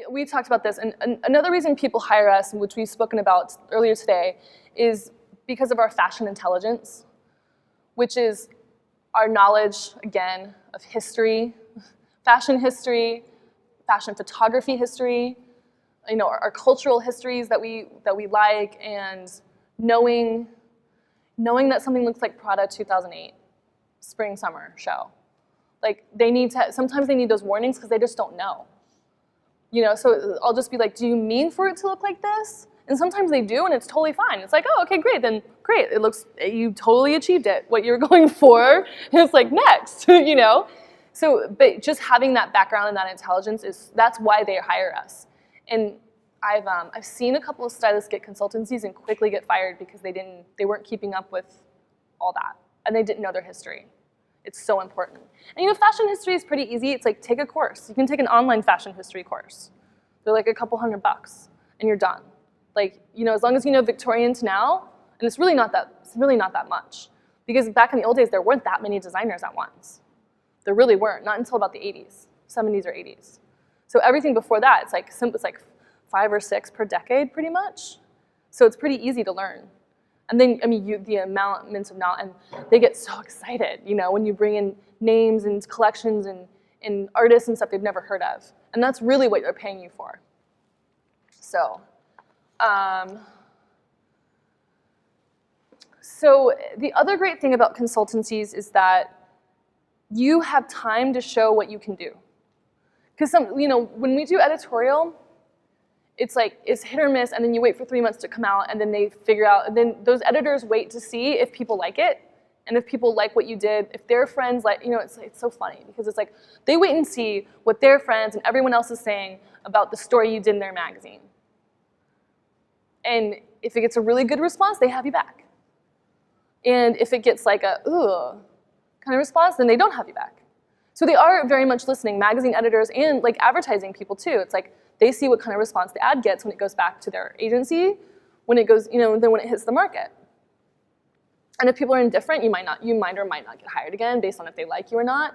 We talked about this, and another reason people hire us, which we've spoken about earlier today, is because of our fashion intelligence, which is our knowledge, again, of history, fashion photography history, our cultural histories that we like, and knowing that something looks like Prada 2008, spring summer show. Like sometimes they need those warnings because they just don't know. So I'll just be like, do you mean for it to look like this? And sometimes they do, and it's totally fine. It's like, oh, okay, great, then great. It looks, you totally achieved it, what you're going for. And it's like, next, So, but just having that background and that intelligence that's why they hire us. And I've seen a couple of stylists get consultancies and quickly get fired because they weren't keeping up with all that, and they didn't know their history. It's so important. And fashion history is pretty easy. It's like, take a course. You can take an online fashion history course. They're like a couple $100, and you're done. Like, as long as you know Victorian to now, and it's really not that much. Because back in the old days, there weren't that many designers at once. There really weren't, not until about the 80s, 70s or 80s. So everything before that, it's like 5 or 6 per decade, pretty much. So it's pretty easy to learn. And then, the amount of knowledge, and they get so excited, when you bring in names and collections and artists and stuff they've never heard of. And that's really what they're paying you for. So, so the other great thing about consultancies is that you have time to show what you can do. Because when we do editorial, it's like, it's hit or miss, and then you wait for 3 months to come out, and then they figure out, and then those editors wait to see if people like it, and if people like what you did, if their friends like, it's so funny, because it's like, they wait and see what their friends and everyone else is saying about the story you did in their magazine. And if it gets a really good response, they have you back. And if it gets like a, ugh, kind of response, then they don't have you back. So they are very much listening, magazine editors and like advertising people too. It's like, they see what kind of response the ad gets when it goes back to their agency, when it goes, then when it hits the market. And if people are indifferent, you might or might not get hired again based on if they like you or not.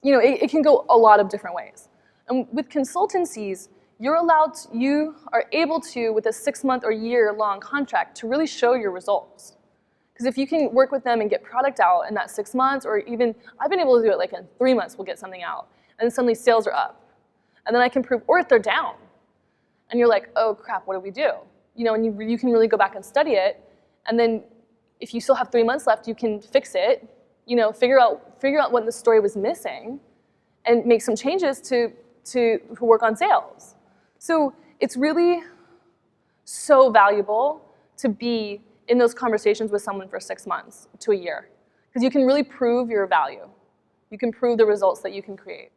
It can go a lot of different ways. And with consultancies, you are able to, with a 6-month or year-long contract, to really show your results. Because if you can work with them and get product out in that 6 months, or even, I've been able to do it like in 3 months, we'll get something out. And then suddenly sales are up. And then I can prove, or if they're down. And you're like, oh crap, what do we do? And you can really go back and study it. And then if you still have 3 months left, you can fix it, figure out what the story was missing, and make some changes to work on sales. So it's really so valuable to be in those conversations with someone for 6 months to a year. Because you can really prove your value. You can prove the results that you can create.